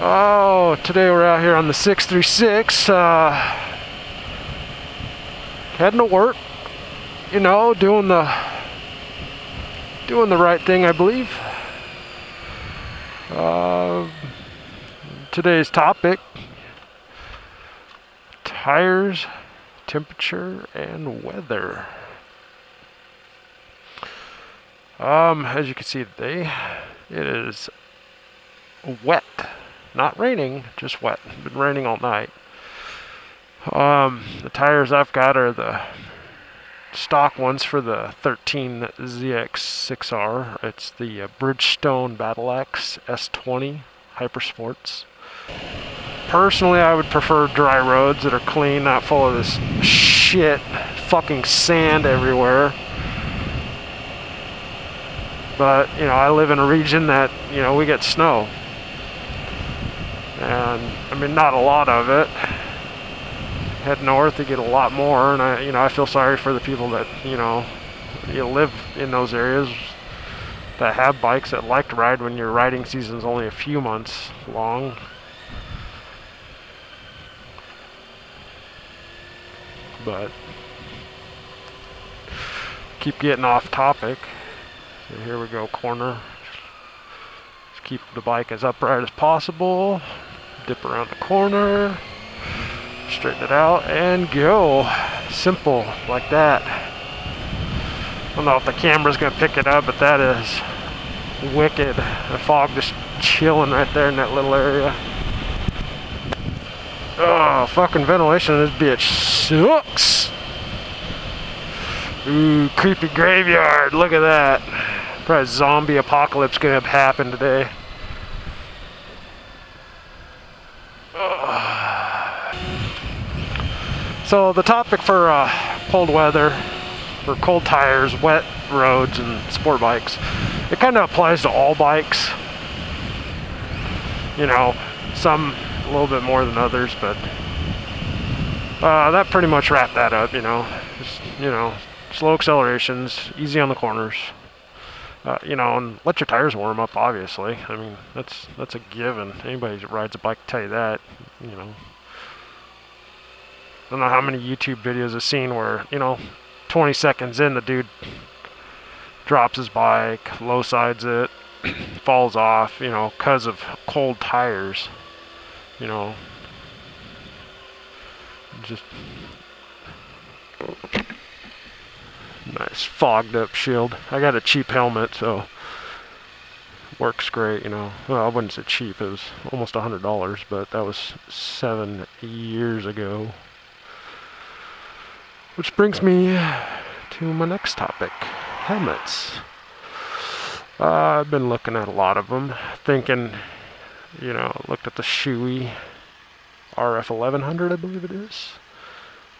Oh, today we're out here on the 636, heading to work, you know, doing the right thing, I believe. Today's topic: tires, temperature, and weather. As you can see today, it is wet. Not raining, just wet. It's been raining all night. The tires I've got are the stock ones for the 13 ZX6R. It's the Bridgestone Battle X S20 Hypersports. Personally, I would prefer dry roads that are clean, not full of this shit, fucking sand everywhere. But, you know, I live in a region that, you know, we get snow. And, I mean, not a lot of it. Head north, you get a lot more, and I feel sorry for the people that, you know, you live in those areas that have bikes that like to ride when your riding season's only a few months long. But keep getting off topic. So here we go, corner. Just keep the bike as upright as possible. Dip around the corner. Straighten it out and go. Simple, like that. I don't know if the camera's gonna pick it up, but that is wicked. The fog just chilling right there in that little area. Oh, fucking ventilation in this bitch sucks. Ooh, creepy graveyard. Look at that. Probably zombie apocalypse gonna happen today. So the topic for cold weather, for cold tires, wet roads, and sport bikes, it kind of applies to all bikes. You know, some a little bit more than others, but that pretty much wrapped that up. You know, just, you know, slow accelerations, easy on the corners. You know, and let your tires warm up. Obviously, I mean that's a given. Anybody who rides a bike can tell you that. You know. I don't know how many YouTube videos I've seen where, you know, 20 seconds in, the dude drops his bike, low sides it, falls off, you know, because of cold tires, you know. Just nice fogged up shield. I got a cheap helmet, so works great, you know. Well, I wouldn't say cheap, it was almost $100, but that was 7 years ago. Which brings me to my next topic, helmets. I've been looking at a lot of them, thinking, you know, looked at the Shoei RF1100, I believe it is,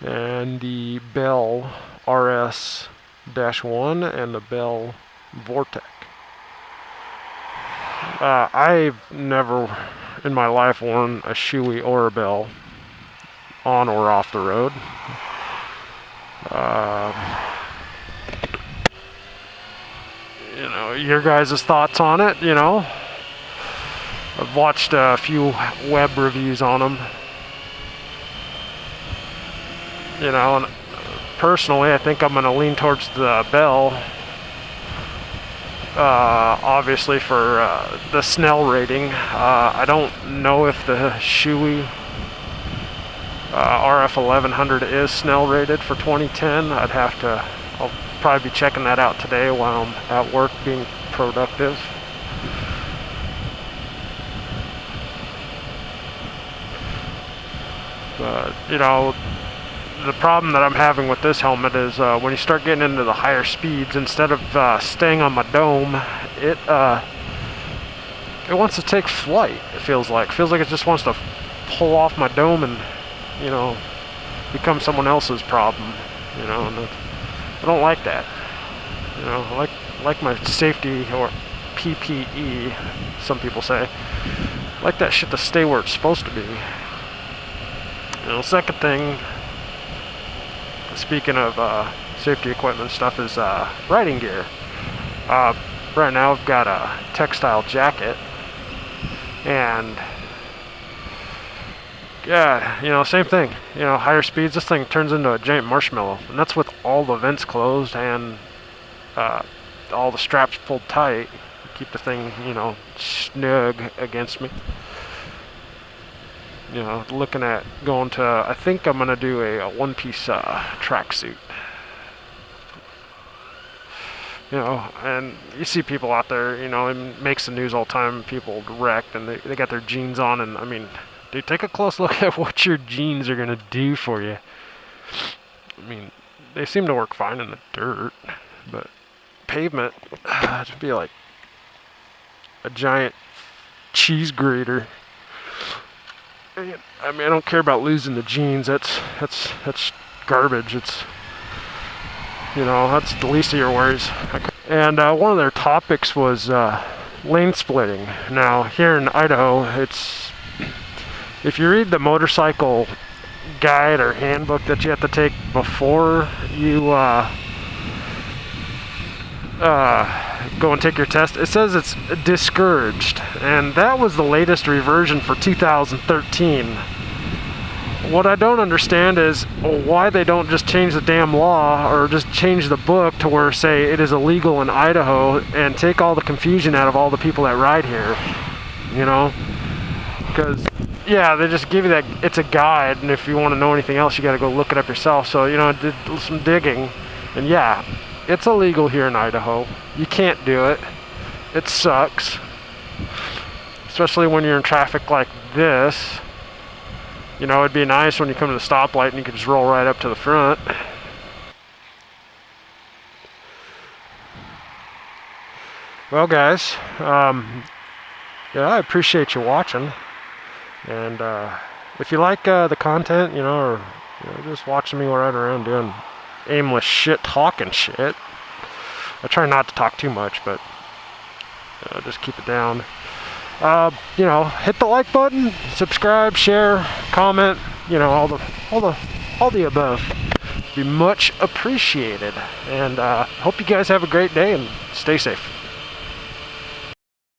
and the Bell RS-1 and the Bell Vortec. I've never in my life worn a Shoei or a Bell on or off the road. You know, your guys' thoughts on it, you know. I've watched a few web reviews on them. You know, and personally, I think I'm going to lean towards the Bell. Obviously for the Snell rating. I don't know if the Shoei RF1100 is Snell rated for 2010. I'll probably be checking that out today while I'm at work being productive. But, you know, the problem that I'm having with this helmet is when you start getting into the higher speeds, instead of staying on my dome, it wants to take flight, it feels like. It feels like it just wants to pull off my dome and, you know, become someone else's problem, you know, and I don't like that. You know, I like my safety, or PPE, some people say. I like that shit to stay where it's supposed to be. You know, second thing, speaking of safety equipment stuff, is riding gear. Right now I've got a textile jacket, and yeah, you know, same thing. You know, higher speeds, this thing turns into a giant marshmallow, and that's with all the vents closed and all the straps pulled tight. Keep the thing, you know, snug against me. You know, looking at going to, I think I'm gonna do a one-piece tracksuit. You know, and you see people out there, you know, it makes the news all the time, people wrecked and they got their jeans on, and I mean, dude, take a close look at what your jeans are gonna do for you. I mean, they seem to work fine in the dirt, but pavement, it'd be like a giant cheese grater. I mean, I don't care about losing the jeans. That's garbage. It's, you know, that's the least of your worries. And one of their topics was lane splitting. Now, here in Idaho, it's, if you read the motorcycle guide or handbook that you have to take before you go and take your test, it says it's discouraged, and that was the latest reversion for 2013. What I don't understand is why they don't just change the damn law or just change the book to where, say, it is illegal in Idaho, and take all the confusion out of all the people that ride here, you know? Because, yeah, they just give you that, it's a guide, and if you want to know anything else, you got to go look it up yourself. So, you know, I did some digging, and yeah, it's illegal here in Idaho. You can't do it. It sucks. Especially when you're in traffic like this. You know, it'd be nice when you come to the stoplight and you could just roll right up to the front. Well, guys, yeah, I appreciate you watching. And if you like the content, you know, or just watching me ride around doing aimless shit, talking shit. I try not to talk too much, but just keep it down. You know, hit the like button, subscribe, share, comment, you know, all the above. Be much appreciated. And hope you guys have a great day and stay safe.